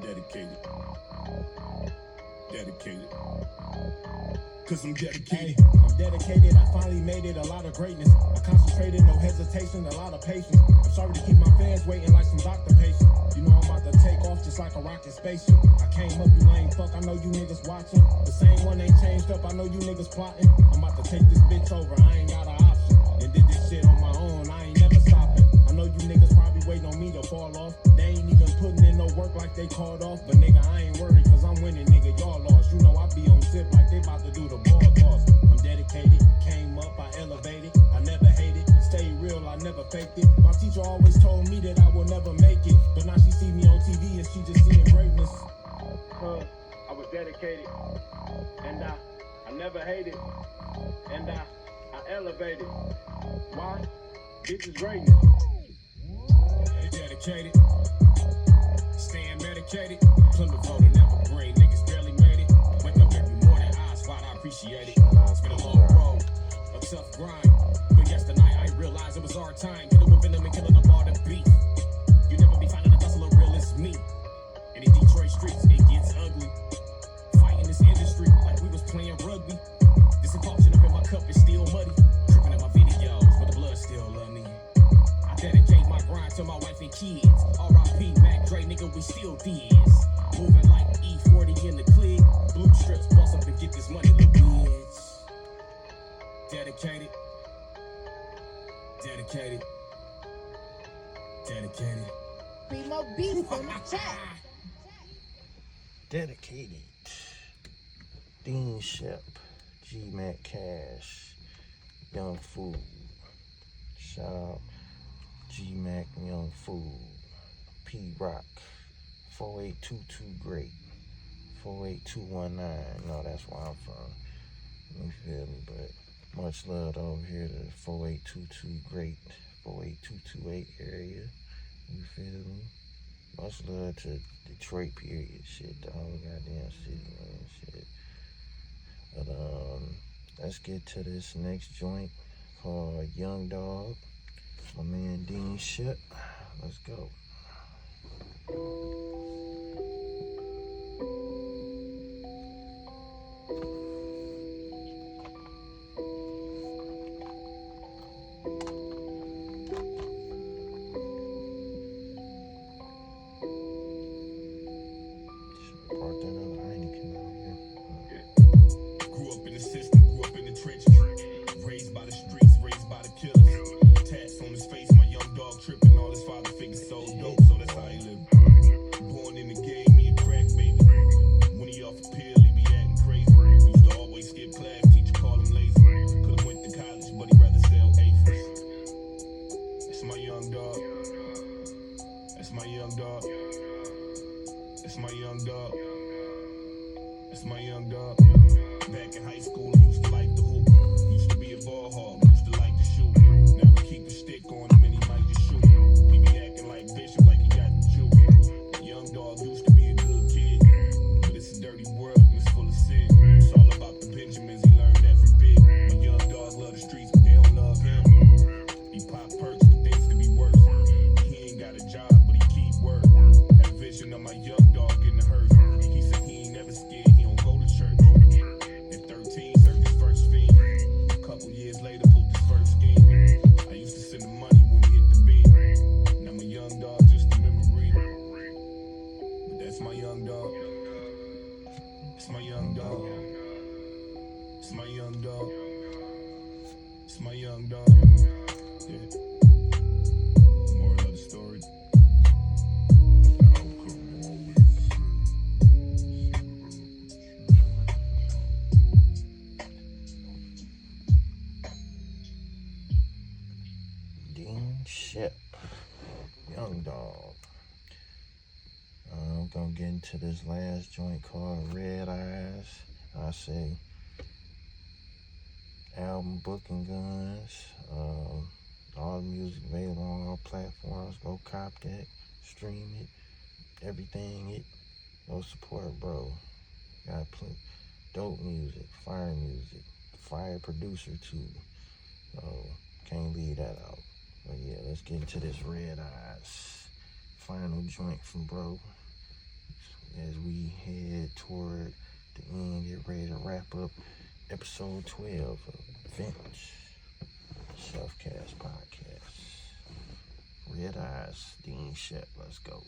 Dedicated. Dedicated. Cause I'm dedicated. I'm dedicated, I finally made it, a lot of greatness. I concentrated, no hesitation, a lot of patience. I'm sorry to keep my fans waiting like some doctor patient. You know I'm about to take off just like a rocket spaceship. I came up, you lame fuck, I know you niggas watching. The same one ain't changed up, I know you niggas plotting. I'm about to take this bitch over, I ain't got an option. And did this shit on my own, I ain't never stopping. I know you niggas probably waiting on me to fall off. They ain't even putting in no work like they called off. But nigga, I ain't worried cause I'm winning, nigga, y'all lost. You know I be on tip like they about to do the ball toss. I'm dedicated, came up, I elevated. I never hated, stay real, I never faked it. My teacher always told me that I will never make it. But now she see me on TV and she just seeing greatness. I was dedicated, and I never hated, and I elevated. Why? This is greatness. Dedicated, staying medicated. Plymouth Road and Evergreen, niggas barely made it. Wake up every morning, eyes wide, I appreciate it. It's been a long road, a tough grind. But yesterday I realized it was our time. Hit it with venom and killing up all the beef. You never be finding a hustler real as me. In the Detroit streets, it gets ugly. Fighting this industry like we was playing rugby. This involvement up in my cup is still muddy. Tripping in my videos, but the blood still love me. I dedicate my grind to my wife and kids. R.I.P. Mac Dre, nigga, we still D's. Moving like E40 in the clique. Blue strips, boss up and get this money, little bitch. Dedicated. Dedicated. Dedicated. Primo beats on the track. Dedicated. Dean Shep, G-Mac Cash, Young Fool. Shout out G-Mac, Young Fool, P-Rock, 4822 Great, 48219. No, that's where I'm from. You feel me? But much love over here to 4822 Great, 48228 area. You feel me? Much love to Detroit, period. Shit, the whole goddamn city, man. Shit. But let's get to this next joint called Young Dog. My man Dean Shep. Let's go. Grew up in the system, grew up in the trenches. Raised by the streets, raised by the killers. Tats on his face, my young dog tripping. All his father figures so dope, so that's how he live. It's my young dog. It's my young dog. Yeah. Moral of the story. Dean Shep, young dog. I'm gonna get into this last joint called Red Eyes. I say album Booking Guns. All the music available on all platforms. Go cop that, stream it, everything it. Go support, bro. Got plenty dope music, fire producer too. Can't leave that out. But yeah, let's get into this Red Eyes final joint from bro. As we head toward the end, get ready to wrap up episode 12 of Vintage Selfcast Podcast. Red Eyes, Dean Shep, let's go.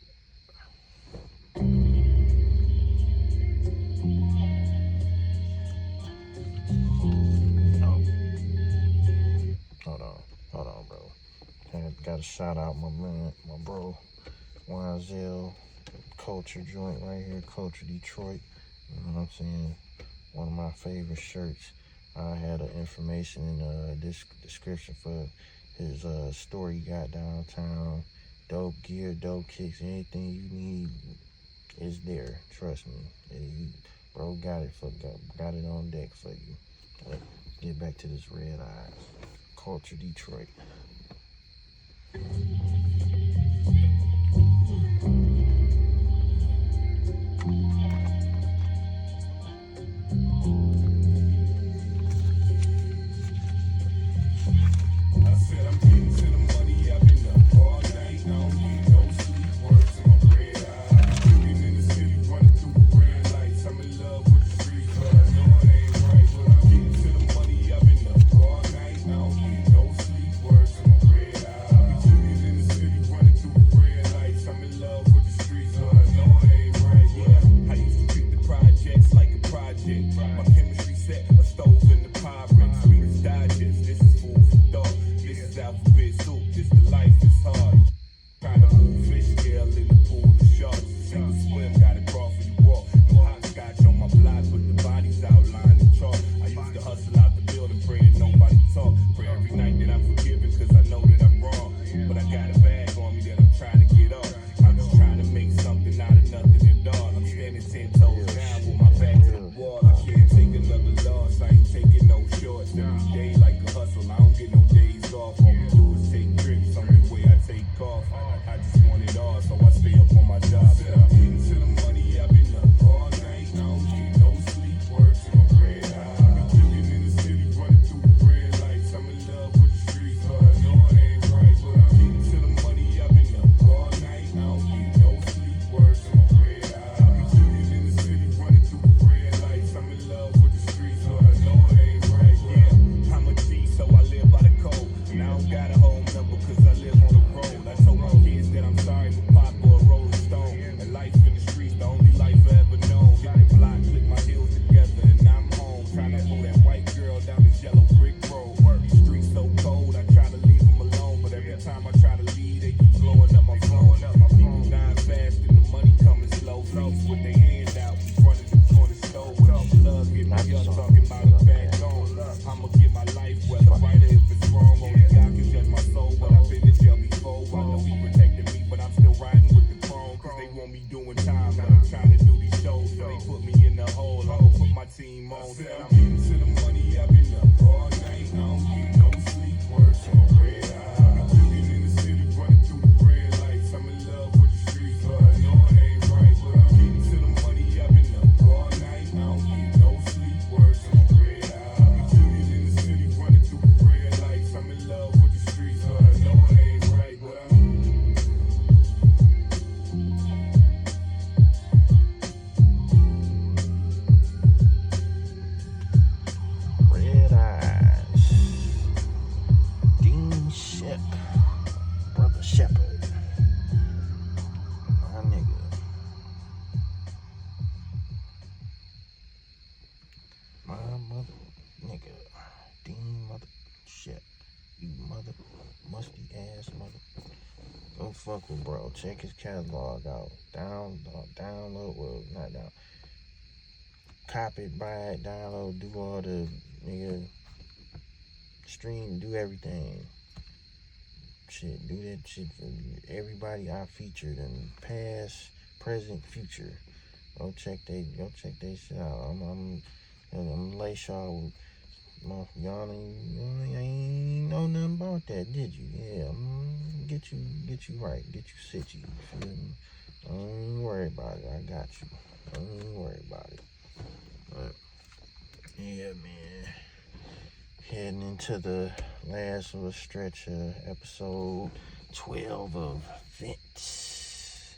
Hold on, bro. Gotta shout out my man, my bro, YZL, Culture joint right here, Culture Detroit. You know what I'm saying? One of my favorite shirts. I had information in this description for his store he got downtown. Dope gear, dope kicks, anything you need is there. Trust me. Bro got it on deck for you. Let's get back to this Red Eyes. Culture Detroit. nigga, Dean mother shit. You mother musty ass mother. Go fuck with bro. Check his catalog out. Download, well, not down. Cop it, buy it, download, do all the nigga stream, do everything. Shit, do that shit for everybody I featured in past, present, future. Go check they shit out. I'm lay y'all with y'all ain't know nothing about that, did you? Yeah, I'm get you right, get you sitchy, you feel me? Don't even worry about it, I got you. Don't even worry about it. But yeah, man. Heading into the last little stretch of episode 12 of Vents.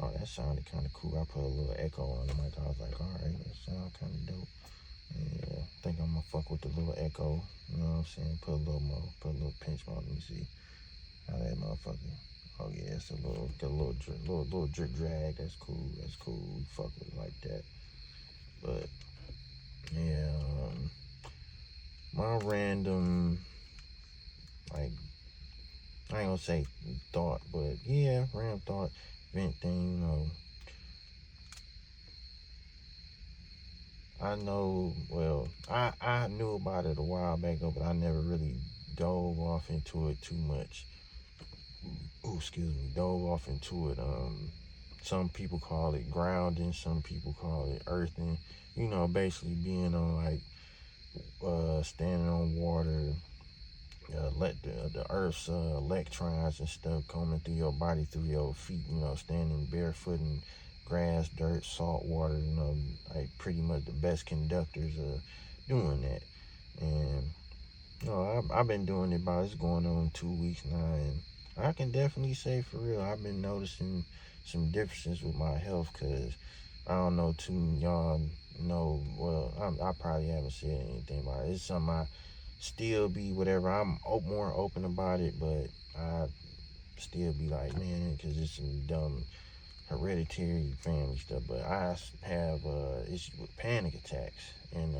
Oh, that sounded kind of cool. I put a little echo on the mic. I was like, alright, that sound kind of dope. Yeah, I think I'm gonna fuck with the little echo. You know what I'm saying? Put a little more, put a little pinch more. Let me see how that motherfucker. Oh yeah, it's a little, got a little drip drag. That's cool. That's cool. We fuck with it like that. But yeah, my random, like, I ain't gonna say thought, but yeah, random thought, vent thing, you know. I know, well, I knew about it a while back ago, but I never really dove off into it too much. Oh, excuse me, dove off into it. Some people call it grounding, some people call it earthing. You know, basically being on like standing on water, let the earth's electrons and stuff coming through your body, through your feet, you know, standing barefoot in grass, dirt, salt water, you know, like pretty much the best conductors of doing that. And, you know, I've been doing it about, it's going on 2 weeks now, and I can definitely say for real, I've been noticing some differences with my health, because I don't know too many y'all know, well, I probably haven't said anything about it. It's something I still be whatever. I'm more open about it, but I still be like, man, because it's some dumb hereditary family stuff. But I have issues with panic attacks and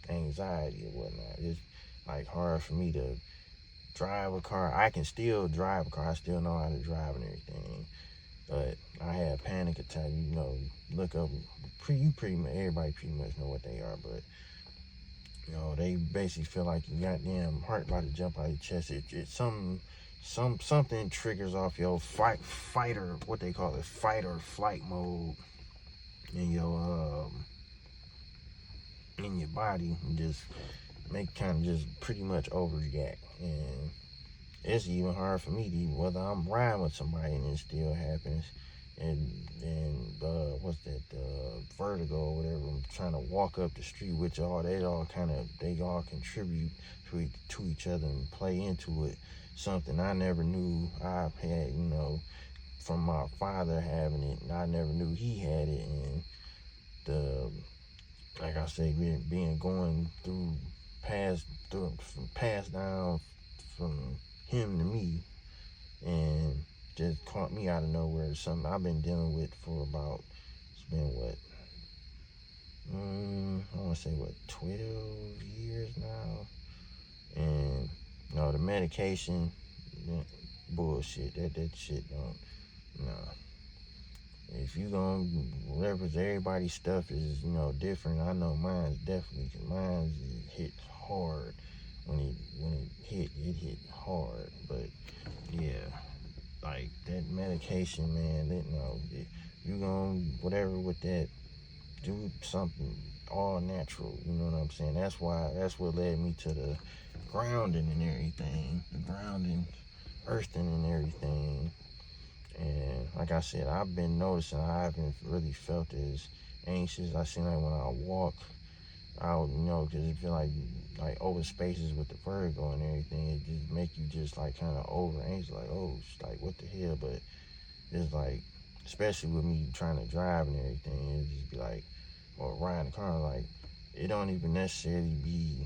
anxiety and whatnot. It's like hard for me to drive a car. I can still drive a car. I still know how to drive and everything. But I have panic attacks. You know, look up. Everybody pretty much know what they are. But you know, they basically feel like your goddamn heart about to jump out of your chest. Something triggers off your fight or what they call it, fight or flight mode in your body, and just make kind of just pretty much overreact. And it's even hard for me to, whether I'm riding with somebody and it still happens, and what's that, vertigo or whatever. I'm trying to walk up the street, which they all contribute to each other and play into it. Something I never knew I had, you know, from my father having it, and I never knew he had it. And like I say, being going through passed down from him to me, and just caught me out of nowhere. Something I've been dealing with for about, it's been what, I want to say 12 years now. And you know, the medication, bullshit. That shit don't, nah. If you gonna reference everybody's stuff is, you know, different. I know mine's definitely, cause mine's hit hard. When it hit hard. But yeah, like that medication, man. You gonna whatever with that, do something all natural. You know what I'm saying? That's what led me to the grounding and everything, the grounding, earthing and everything. And like I said, I've been noticing I haven't really felt as anxious. I seem like when I walk out, you know, because it feel like open spaces with the vertigo and everything, it just make you just like kind of over anxious, like, oh, like what the hell. But it's like, especially with me trying to drive and everything, it just be like, or riding the car, like it don't even necessarily be,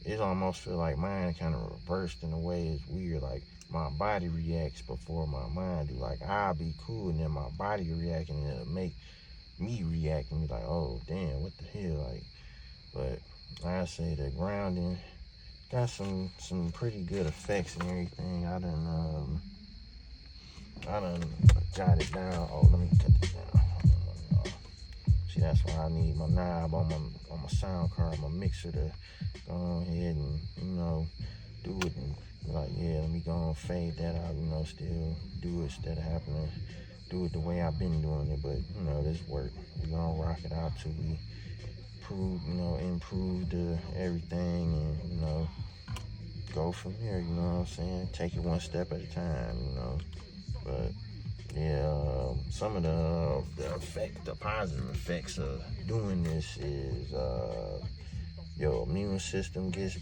it almost feel like mine kind of reversed in a way. It's weird. Like my body reacts before my mind do. Like I'll be cool and then my body react, and it'll make me react and be like, oh damn, what the hell. Like, but I say the grounding got some pretty good effects and everything. I done jotted down. Oh, let me cut this down. See, that's why I need my knob on my sound card, my mixer, to go ahead and do it and be like, yeah, let me go and fade that out. Still do it instead of having to do it the way I've been doing it. But this work. We gonna rock it out till we improve the everything, and go from there. You know what I'm saying? Take it one step at a time. But yeah, some of the positive effects of doing this is your immune system gets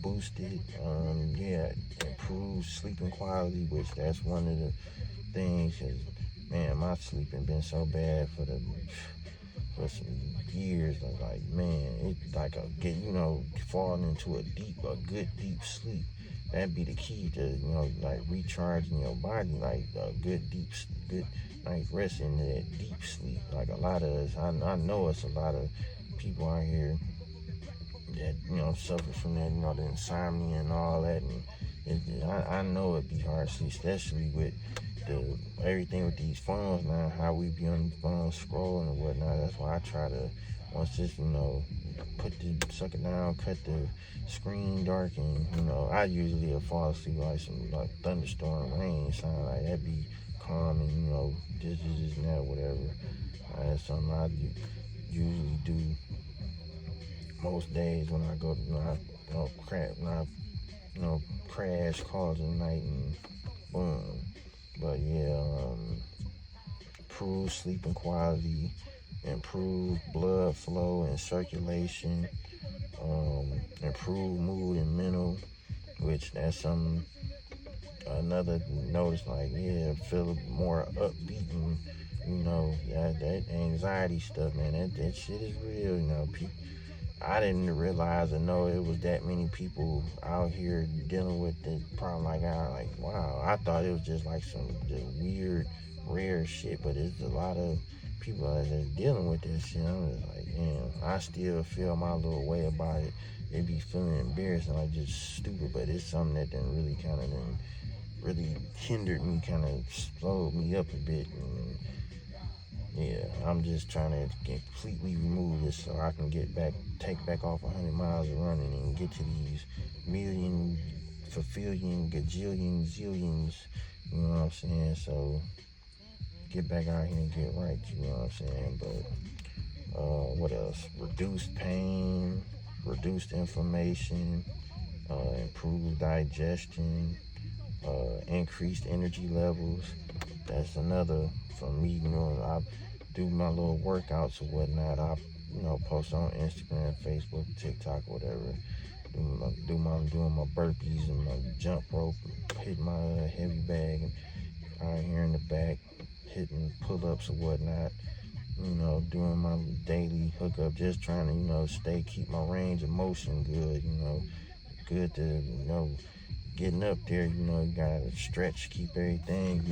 boosted. Improves sleeping quality, which that's one of the things. 'Cause, man, my sleeping been so bad for some years. Like, man, it's like falling into a good deep sleep. That'd be the key to like recharging your body, like a good nice rest into that deep sleep. Like a lot of us, I know it's a lot of people out here that suffer from that, the insomnia and all that, and I know it'd be hard to sleep, especially with everything with these phones now, how we be on these phones scrolling and whatnot. That's why I try to, once this, suck it down, cut the screen dark, and I usually fall asleep like some thunderstorm rain sound, like that'd be calm, and this and that, whatever. That's something I usually do most days when I go to crash calls at night, and boom. But yeah, improve sleeping quality, improve blood flow and circulation, improve mood and mental, which that's another notice, like, yeah, feel more upbeat, and that anxiety stuff, man, that shit is real. People, I didn't realize or know it was that many people out here dealing with this problem like wow, I thought it was just like some just weird, rare shit, but it's a lot of people that's dealing with this shit. I'm just like, damn, I still feel my little way about it. It be feeling embarrassing, like just stupid, but it's something that then really kind of really hindered me, kind of slowed me up a bit. And yeah, I'm just trying to completely remove this so I can take back off 100 miles of running and get to these million, fulfilling, gajillion, zillions, you know what I'm saying? So get back out here and get right, you know what I'm saying? But what else? Reduced pain, reduced inflammation, improved digestion, increased energy levels. That's another for me. I do my little workouts or whatnot. I post on Instagram, Facebook, TikTok, whatever. Doing my burpees and my jump rope, hitting my heavy bag, and out here in the back, hitting pull-ups or whatnot. Doing my daily hookup, just trying to keep my range of motion good. Good to getting up there. You gotta stretch, keep everything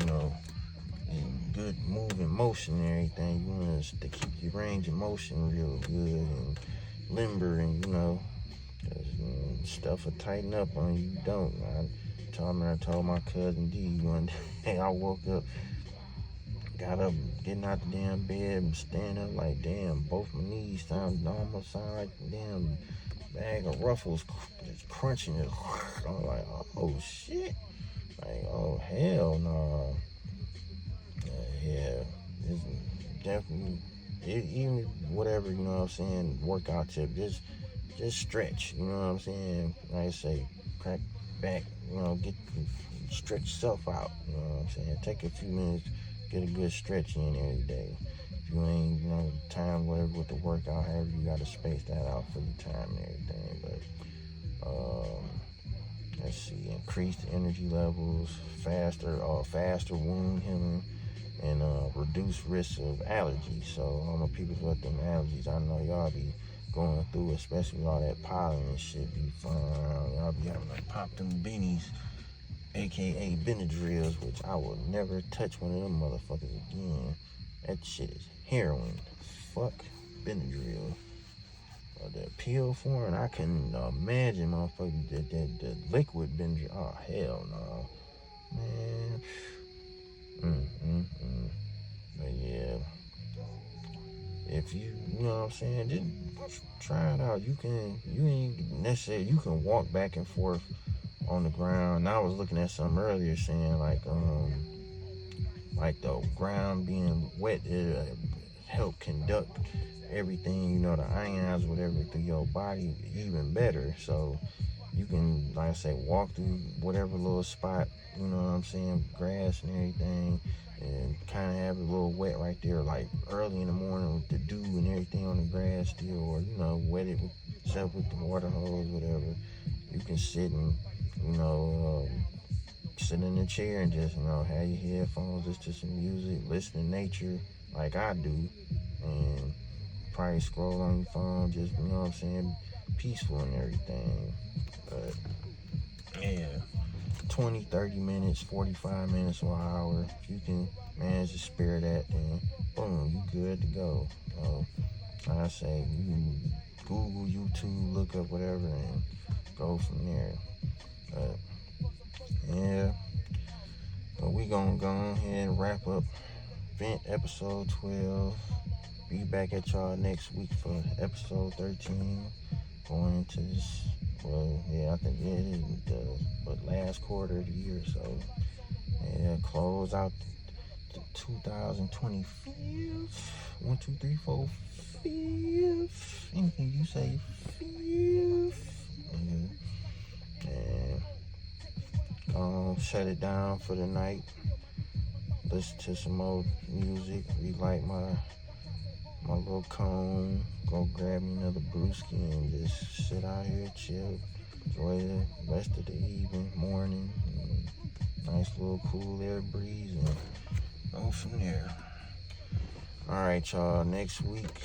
in good moving motion and everything. You want to keep your range of motion real good and limber, and cause stuff will tighten up on you. Don't. I told my cousin D one day, I woke up, got up, getting out the damn bed and standing up like, damn, both my knees almost sound like a damn bag of Ruffles just crunching it. I'm like, oh shit. Like, oh hell no. Yeah, it's definitely, even whatever, you know what I'm saying, workout tip, just stretch, you know what I'm saying? Like I say, crack back, stretch yourself out, you know what I'm saying? Take a few minutes, get a good stretch in every day. If you ain't, time, whatever, with the workout, however, you gotta space that out for your time and everything. But, let's see, increased energy levels, faster wound healing, and reduce risk of allergies. So all my people with them allergies, I know y'all be going through, especially with all that pollen and shit be flying around. Y'all be having to pop them beanies, aka Benadryls, which I will never touch one of them motherfuckers again. That shit is heroin. Fuck Benadryl. the pill form, I couldn't imagine motherfucker that the liquid been. Oh hell no, man. But yeah, if you know what I'm saying, just try it out. You ain't necessarily, you can walk back and forth on the ground. And I was looking at something earlier saying like the ground being wet, it help conduct everything, you know, the ions, whatever, through your body even better. So you can, like I say, walk through whatever little spot, you know what I'm saying, grass and everything, and kind of have it a little wet right there, like early in the morning with the dew and everything on the grass still, or, you know, wet it yourself with the water hose, whatever. You can sit and, you know, sit in a chair and just, you know, have your headphones, listen to some music, listen to nature like I do, and probably scroll on your phone, just, you know what I'm saying, peaceful and everything. But yeah, 20, 30 minutes, 45 minutes, 1 hour, if you can manage to spare that, then boom, you good to go. Like I say, you can Google, YouTube, look up whatever, and go from there. But yeah, but we gonna go ahead and wrap up Vent episode 12. Be back at y'all next week for episode 13. Going into this, well, yeah, I think it is the last quarter of the year, so yeah, close out the 2025. 1, 2, 3, 4, 5th. Anything you say, 5th. And shut it down for the night. Listen to some more music. Relight my little cone. Go grab me another brewski and just sit out here, chill, enjoy the rest of the evening, morning. Nice little cool air breeze, and go from there. All right, y'all. Next week,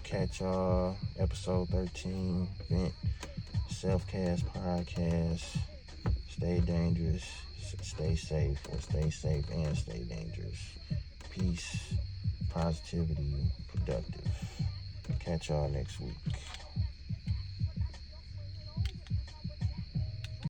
catch y'all episode 13, Vent Self-Cast Podcast. Stay dangerous, stay safe, or stay safe and stay dangerous. Peace, positivity, productive. Catch y'all next week.